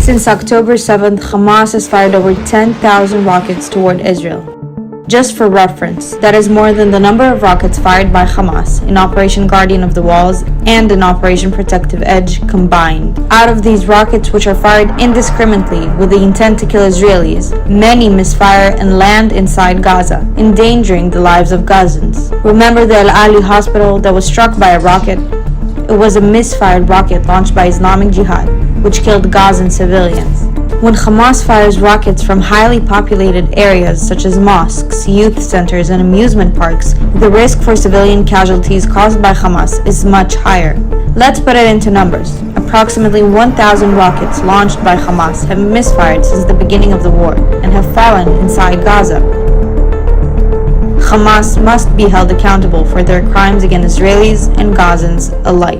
Since October 7th, Hamas has fired over 10,000 rockets toward Israel. Just for reference, that is more than the number of rockets fired by Hamas in Operation Guardian of the Walls and in Operation Protective Edge combined. Out of these rockets, which are fired indiscriminately with the intent to kill Israelis, many misfire and land inside Gaza, endangering the lives of Gazans. Remember the Al Ali hospital that was struck by a rocket? It was a misfired rocket launched by Islamic Jihad, which killed Gazan civilians. When Hamas fires rockets from highly populated areas such as mosques, youth centers, and amusement parks, the risk for civilian casualties caused by Hamas is much higher. Let's put it into numbers. Approximately 1,000 rockets launched by Hamas have misfired since the beginning of the war and have fallen inside Gaza. Hamas must be held accountable for their crimes against Israelis and Gazans alike.